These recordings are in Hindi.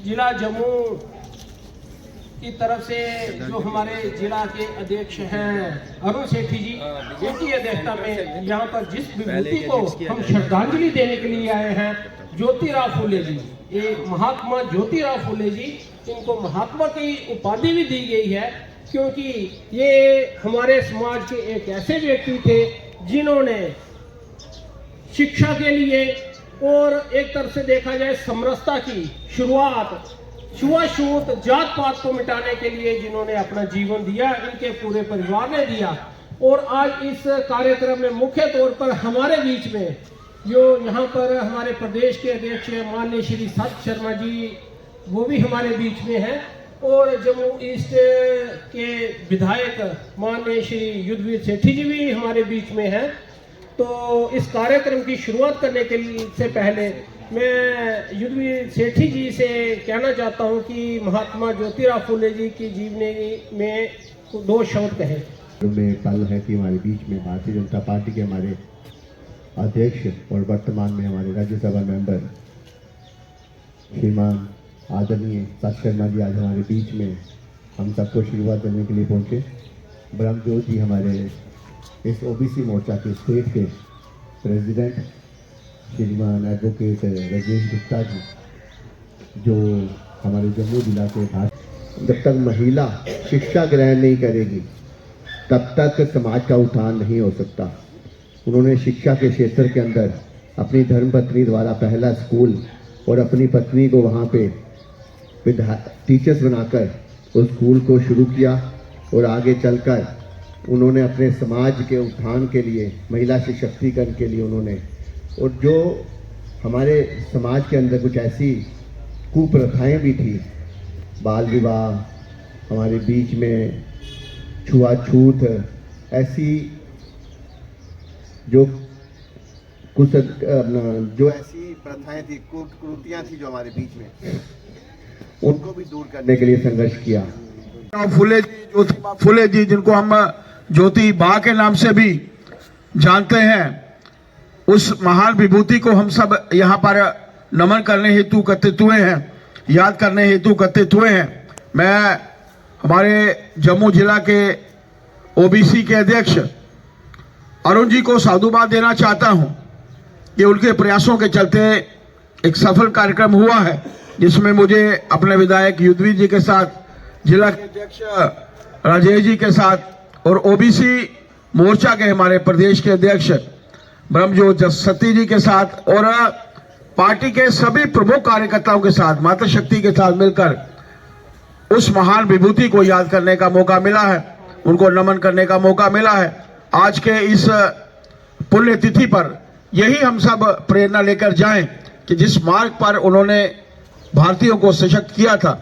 जिला जम्मू की तरफ से जो हमारे जिला के अध्यक्ष हैं अरुण सेठी जी, उनकी अध्यक्षता में यहाँ पर जिस विभूति को हम श्रद्धांजलि देने के लिए आए हैं, ज्योतिराव फुले जी, ये महात्मा ज्योतिराव फुले जी, इनको महात्मा की उपाधि भी दी गई है क्योंकि ये हमारे समाज के एक ऐसे व्यक्ति थे जिन्होंने शिक्षा के लिए और एक तरफ से देखा जाए समरसता की शुरुआत, छुआछूत जात पात को मिटाने के लिए जिन्होंने अपना जीवन दिया, इनके पूरे परिवार ने दिया। और आज इस कार्यक्रम में मुख्य तौर पर हमारे बीच में जो यहाँ पर हमारे प्रदेश के अध्यक्ष माननीय श्री सत शर्मा जी, वो भी हमारे बीच में हैं, और जम्मू ईस्ट के विधायक माननीय श्री युद्धवीर सेठी जी भी हमारे बीच में हैं। तो इस कार्यक्रम की शुरुआत करने के से पहले मैं युद्धवीर सेठी जी से कहना चाहता हूं कि महात्मा ज्योतिराव फुले जी की जीवनी में दो शब्द कहें। में कल है कि हमारे बीच में भारतीय जनता पार्टी के हमारे अध्यक्ष और वर्तमान में हमारे राज्यसभा मेंबर श्रीमान आदरणीय सत शर्मा जी आज हमारे बीच में हम सबको शुरुआत करने के लिए पहुंचे। ब्रह्मजोत जी हमारे इस ओबीसी मोर्चा के स्टेट के प्रेसिडेंट श्रीमान एडवोकेट राजेश गुप्ता जी, जो हमारे जम्मू जिला के जब तक महिला शिक्षा ग्रहण नहीं करेगी तब तक समाज का उत्थान नहीं हो सकता। उन्होंने शिक्षा के क्षेत्र के अंदर अपनी धर्मपत्नी द्वारा पहला स्कूल और अपनी पत्नी को वहाँ पे टीचर्स बनाकर उस स्कूल को शुरू किया और आगे चलकर उन्होंने अपने समाज के उत्थान के लिए, महिला सशक्तिकरण के लिए उन्होंने, और जो हमारे समाज के अंदर कुछ ऐसी कुप्रथाएं भी थी, बाल विवाह, हमारे बीच में छुआछूत, ऐसी जो ऐसी प्रथाएं थी, कुरीतियां थी जो हमारे बीच में, उनको भी दूर करने के लिए संघर्ष किया। फुले जी, ज्योतिबा फुले जी, जिनको हम ज्योति बा के नाम से भी जानते हैं, उस महान विभूति को हम सब यहाँ पर नमन करने हेतु एकत्रित हुए हैं, याद करने हेतु एकत्रित हुए हैं। मैं हमारे जम्मू जिला के ओबीसी के अध्यक्ष अरुण जी को साधुवाद देना चाहता हूं कि उनके प्रयासों के चलते एक सफल कार्यक्रम हुआ है, जिसमें मुझे अपने विधायक युद्धवीर जी के साथ, जिला के अध्यक्ष राजेश जी के साथ और ओबीसी मोर्चा के हमारे प्रदेश के अध्यक्ष ब्रह्मजोत सती जी के साथ और पार्टी के सभी प्रमुख कार्यकर्ताओं के साथ, माता शक्ति के साथ मिलकर उस महान विभूति को याद करने का मौका मिला है, उनको नमन करने का मौका मिला है। आज के इस पुण्यतिथि पर यही हम सब प्रेरणा लेकर जाएं कि जिस मार्ग पर उन्होंने भारतीयों को सशक्त किया था,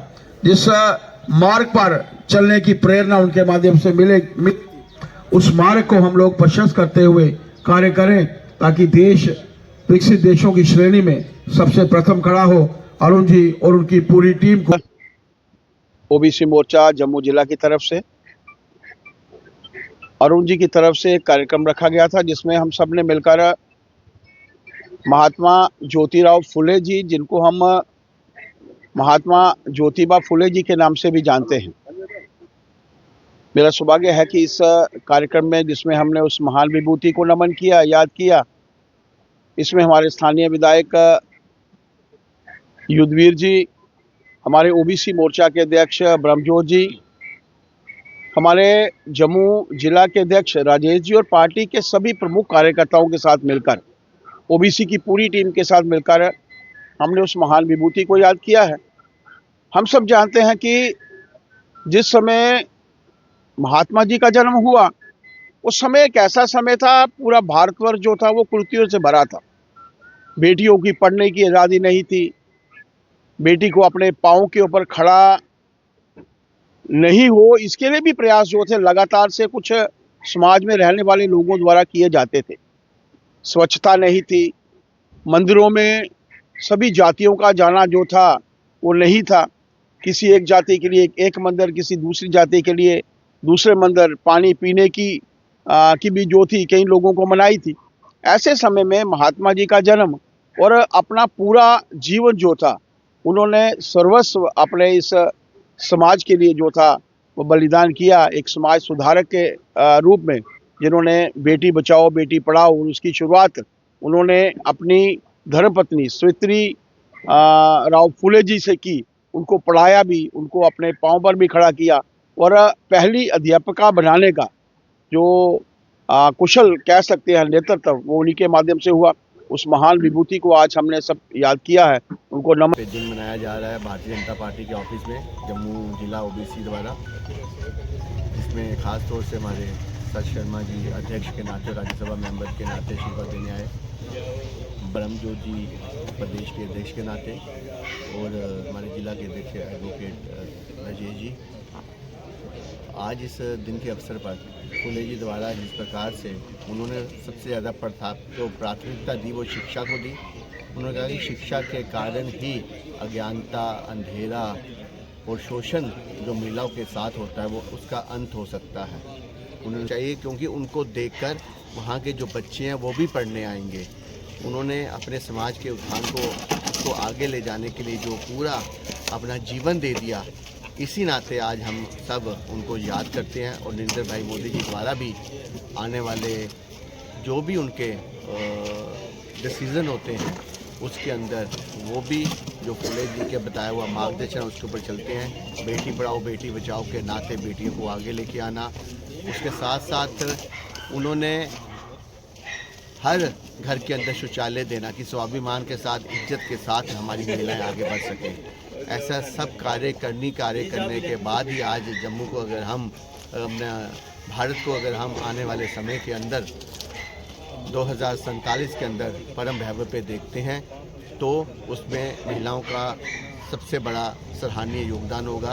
जिस मार्ग पर चलने की प्रेरणा उनके माध्यम से मिले, उस मार्ग को हम लोग प्रशस्त करते हुए कार्य करें ताकि देश विकसित देशों की श्रेणी में सबसे प्रथम खड़ा हो। अरुण जी और उनकी पूरी टीम को ओबीसी मोर्चा जम्मू जिला की तरफ से, अरुण जी की तरफ से एक कार्यक्रम रखा गया था जिसमें हम सब ने मिलकर महात्मा ज्योतिराव फुले जी, जिनको हम महात्मा ज्योतिबा फुले जी के नाम से भी जानते हैं, मेरा सौभाग्य है कि इस कार्यक्रम में जिसमें हमने उस महान विभूति को नमन किया, याद किया, इसमें हमारे स्थानीय विधायक युद्धवीर जी, हमारे ओबीसी मोर्चा के अध्यक्ष ब्रह्मजोत जी, हमारे जम्मू जिला के अध्यक्ष राजेश जी और पार्टी के सभी प्रमुख कार्यकर्ताओं के साथ मिलकर, ओबीसी की पूरी टीम के साथ मिलकर हमने उस महान विभूति को याद किया है। हम सब जानते हैं कि जिस समय महात्मा जी का जन्म हुआ, उस समय एक ऐसा समय था, पूरा भारतवर्ष जो था वो कुरीतियों से भरा था। बेटियों की पढ़ने की आज़ादी नहीं थी, बेटी को अपने पाँव के ऊपर खड़ा नहीं हो, इसके लिए भी प्रयास जो थे लगातार से कुछ समाज में रहने वाले लोगों द्वारा किए जाते थे। स्वच्छता नहीं थी, मंदिरों में सभी जातियों का जाना जो था वो नहीं था, किसी एक जाति के लिए एक मंदिर, किसी दूसरी जाति के लिए दूसरे मंदिर, पानी पीने की भी जो थी कई लोगों को मनाई थी। ऐसे समय में महात्मा जी का जन्म और अपना पूरा जीवन जो था उन्होंने सर्वस्व अपने इस समाज के लिए जो था वो बलिदान किया, एक समाज सुधारक के रूप में, जिन्होंने बेटी बचाओ बेटी पढ़ाओ और उसकी शुरुआत उन्होंने अपनी धर्मपत्नी सावित्री राव फुले जी से की। उनको पढ़ाया भी, उनको अपने पांव पर भी खड़ा किया और पहली अध्यापिका बनाने का जो कुशल कह सकते हैं नेतृत्व वो उन्हीं के माध्यम से हुआ। उस महान विभूति को आज हमने सब याद किया है, उनको नमन। पे दिन मनाया जा रहा है भारतीय जनता पार्टी के ऑफिस में जम्मू जिला ओबीसी द्वारा, जिसमें खास तौर से हमारे सच शर्मा जी अध्यक्ष के नाते, राज्यसभा मेंबर के नाते आशीर्वाद देने आए, ब्रह्मजोत जी प्रदेश के अध्यक्ष के नाते और हमारे जिला के अध्यक्ष एडवोकेट राजेश जी। आज इस दिन के अवसर पर फुले जी द्वारा जिस प्रकार से उन्होंने सबसे ज़्यादा जो प्राथमिकता दी वो शिक्षा को दी। उन्होंने कहा कि शिक्षा के कारण ही अज्ञानता, अंधेरा और शोषण जो महिलाओं के साथ होता है वो उसका अंत हो सकता है। उन्होंने चाहिए क्योंकि उनको देखकर वहाँ के जो बच्चे हैं वो भी पढ़ने आएंगे। उन्होंने अपने समाज के उत्थान को आगे ले जाने के लिए जो पूरा अपना जीवन दे दिया, इसी नाते आज हम सब उनको याद करते हैं। और नरेंद्र भाई मोदी जी द्वारा भी आने वाले जो भी उनके डिसीज़न होते हैं उसके अंदर वो भी जो फुले जी के बताया हुआ मार्गदर्शन उसके ऊपर चलते हैं। बेटी पढ़ाओ बेटी बचाओ के नाते बेटियों को आगे लेके आना, उसके साथ साथ उन्होंने हर घर के अंदर शौचालय देना कि स्वाभिमान के साथ, इज्जत के साथ हमारी महिलाएं आगे बढ़ सकें। ऐसा सब कार्य करने के बाद ही आज जम्मू को अगर हम अपने भारत को अगर हम आने वाले समय के अंदर 2047 के अंदर परम वैभव पे देखते हैं तो उसमें महिलाओं का सबसे बड़ा सराहनीय योगदान होगा।